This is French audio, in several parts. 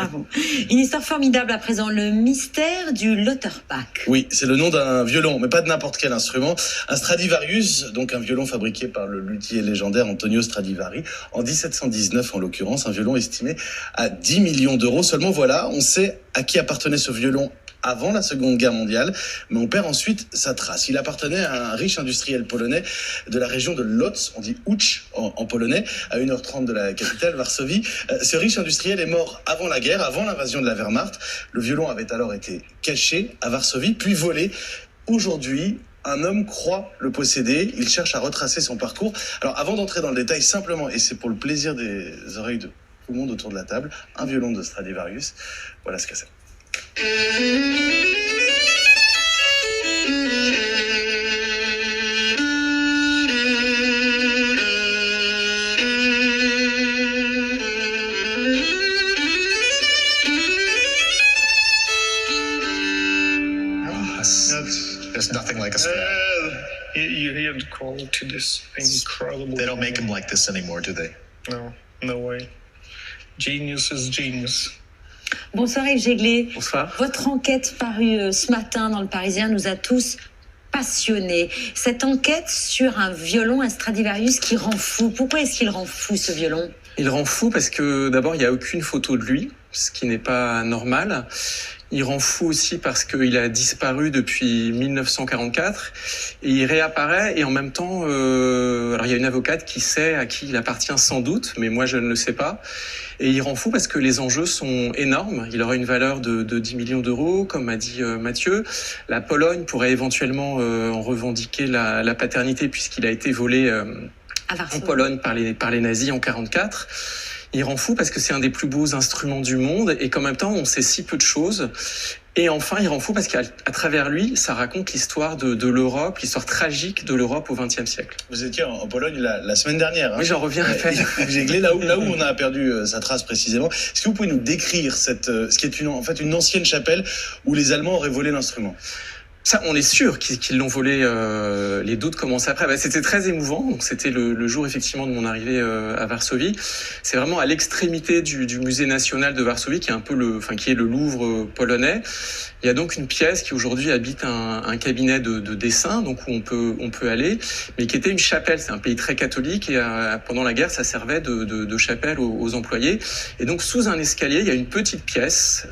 Ah bon. Une histoire formidable à présent, le mystère du Lauterbach. Oui, c'est le nom d'un violon, mais pas de n'importe quel instrument. Un Stradivarius, donc un violon fabriqué par le luthier légendaire Antonio Stradivari, en 1719 en l'occurrence, un violon estimé à 10 millions d'euros. Seulement voilà, on sait à qui appartenait ce violon avant la Seconde Guerre mondiale, mais on perd ensuite sa trace. Il appartenait à un riche industriel polonais de la région de Łódź, on dit Łódź en polonais, à 1h30 de la capitale, Varsovie. Ce riche industriel est mort avant la guerre, avant l'invasion de la Wehrmacht. Le violon avait alors été caché à Varsovie, puis volé. Aujourd'hui, un homme croit le posséder, il cherche à retracer son parcours. Alors avant d'entrer dans le détail, simplement, et c'est pour le plaisir des oreilles de tout le monde autour de la table, un violon de Stradivarius, voilà ce que c'est. There's nothing like a Strad. You hear the quality to this incredible. They don't make them like this anymore, do they? No way. Genius is genius. Bonsoir Yves Jéglé. Bonsoir. Votre enquête parue ce matin dans Le Parisien nous a tous passionnés. Cette enquête sur un violon, un Stradivarius qui rend fou. Pourquoi est-ce qu'il rend fou ce violon ? Il rend fou parce que d'abord, il n'y a aucune photo de lui, ce qui n'est pas normal. Il rend fou aussi parce qu'il a disparu depuis 1944 et il réapparaît et en même temps, alors il y a une avocate qui sait à qui il appartient sans doute, mais moi je ne le sais pas. Et il rend fou parce que les enjeux sont énormes. Il aura une valeur de 10 millions d'euros, comme m'a dit Mathieu. La Pologne pourrait éventuellement en revendiquer la paternité puisqu'il a été volé en Pologne par les nazis en 1944. Il rend fou parce que c'est un des plus beaux instruments du monde et qu'en même temps, on sait si peu de choses. Et enfin, il rend fou parce qu'à travers lui, ça raconte l'histoire de l'Europe, l'histoire tragique de l'Europe au XXe siècle. Vous étiez en Pologne la semaine dernière. Oui, j'en reviens à peine. Jéglé, là où on a perdu sa trace précisément. Est-ce que vous pouvez nous décrire ce qui est en fait une ancienne chapelle où les Allemands auraient volé l'instrument ? Ça, on est sûr qu'ils l'ont volé. Les doutes commencent après. C'était très émouvant. Donc, c'était le jour effectivement de mon arrivée à Varsovie. C'est vraiment à l'extrémité du musée national de Varsovie, qui est un peu qui est le Louvre polonais. Il y a donc une pièce qui aujourd'hui habite un cabinet de dessin, donc où on peut aller, mais qui était une chapelle. C'est un pays très catholique et pendant la guerre, ça servait de chapelle aux employés. Et donc sous un escalier, il y a une petite pièce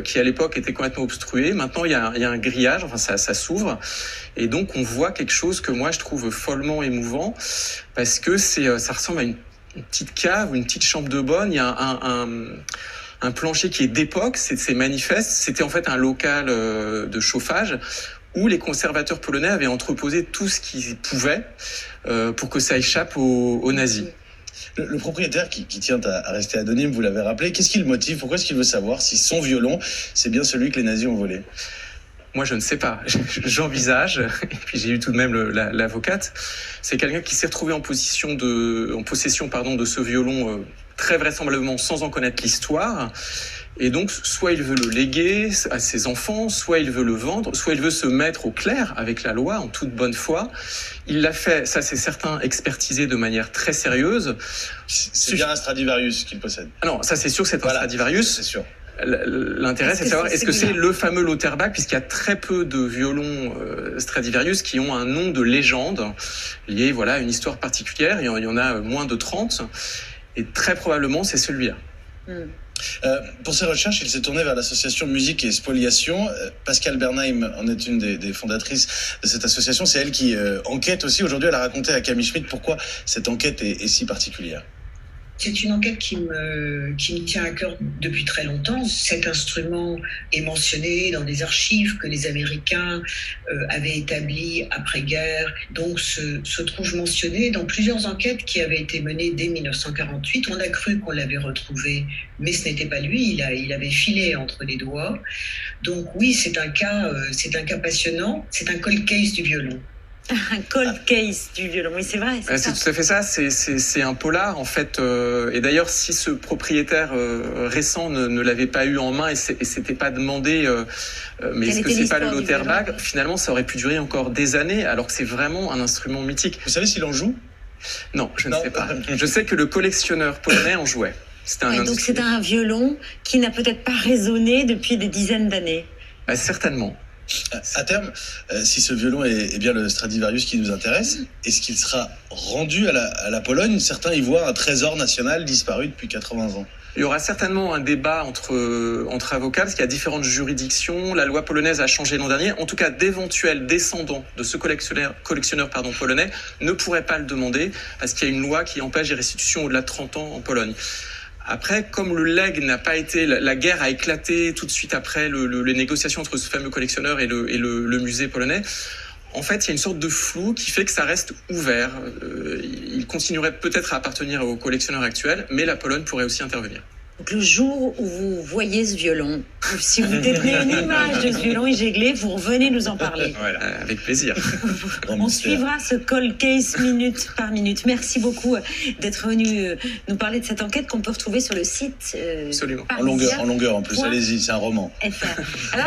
qui à l'époque était complètement obstruée. Maintenant, il y a un grillage. Enfin, ça s'ouvre. Et donc, on voit quelque chose que moi, je trouve follement émouvant parce que ça ressemble à une petite cave ou une petite chambre de bonne. Il y a un plancher qui est d'époque, c'est manifeste. C'était en fait un local de chauffage où les conservateurs polonais avaient entreposé tout ce qu'ils pouvaient pour que ça échappe aux nazis. Le propriétaire qui tient à rester anonyme, vous l'avez rappelé, qu'est-ce qui le motive ? Pourquoi est-ce qu'il veut savoir si son violon, c'est bien celui que les nazis ont volé ? Moi, je ne sais pas. J'envisage, et puis j'ai eu tout de même l'avocate, c'est quelqu'un qui s'est retrouvé en possession de ce violon très vraisemblablement sans en connaître l'histoire. Et donc, soit il veut le léguer à ses enfants, soit il veut le vendre, soit il veut se mettre au clair avec la loi en toute bonne foi. Il l'a fait, ça c'est certain, expertisé de manière très sérieuse. C'est bien un Stradivarius qu'il possède. Ah non, ça c'est sûr que c'est un Stradivarius. C'est sûr. L'intérêt, c'est de savoir est-ce que c'est le fameux Lauterbach, puisqu'il y a très peu de violons Stradivarius qui ont un nom de légende lié à une histoire particulière. Il y en a moins de 30, et très probablement c'est celui-là. Pour ses recherches, il s'est tourné vers l'association Musique et Spoliation. Pascal Bernheim en est une des fondatrices de cette association. C'est elle qui enquête aussi. Aujourd'hui, elle a raconté à Camille Schmitt pourquoi cette enquête est si particulière. C'est une enquête qui me tient à cœur depuis très longtemps. Cet instrument est mentionné dans des archives que les Américains avaient établies après-guerre. Donc se trouve mentionné dans plusieurs enquêtes qui avaient été menées dès 1948. On a cru qu'on l'avait retrouvé, mais ce n'était pas lui. Il avait filé entre les doigts. Donc oui, c'est un cas passionnant. C'est un cold case du violon. Un cold case du violon, oui c'est vrai. C'est tout à fait ça, c'est un polar en fait. Et d'ailleurs, si ce propriétaire récent ne l'avait pas eu en main et s'était pas demandé, mais est-ce que c'est pas le Lauterbach, finalement ça aurait pu durer encore des années, alors que c'est vraiment un instrument mythique. Vous savez s'il en joue ? Non, je ne sais pas. Je sais que le collectionneur polonais en jouait. C'était un Ouais, donc industriel. c'est un violon qui n'a peut-être pas résonné depuis des dizaines d'années. Bah, certainement. À terme, si ce violon est bien le Stradivarius qui nous intéresse, est-ce qu'il sera rendu à la Pologne? Certains y voient un trésor national disparu depuis 80 ans. Il y aura certainement un débat entre avocats, parce qu'il y a différentes juridictions. La loi polonaise a changé l'an dernier. En tout cas, d'éventuels descendants de ce collectionneur polonais ne pourraient pas le demander, parce qu'il y a une loi qui empêche les restitutions au-delà de 30 ans en Pologne. Après, comme le legs n'a pas été, la guerre a éclaté tout de suite après les négociations entre ce fameux collectionneur et le musée polonais. En fait, il y a une sorte de flou qui fait que ça reste ouvert. Il continuerait peut-être à appartenir au collectionneur actuel, mais la Pologne pourrait aussi intervenir. Donc le jour où vous voyez ce violon, ou si vous détenez une image de ce violon égeglé, vous revenez nous en parler. Voilà, avec plaisir. On suivra ce cold case minute par minute. Merci beaucoup d'être venu nous parler de cette enquête qu'on peut retrouver sur le site Absolument. En longueur en plus, allez-y, c'est un roman. FR. Alors,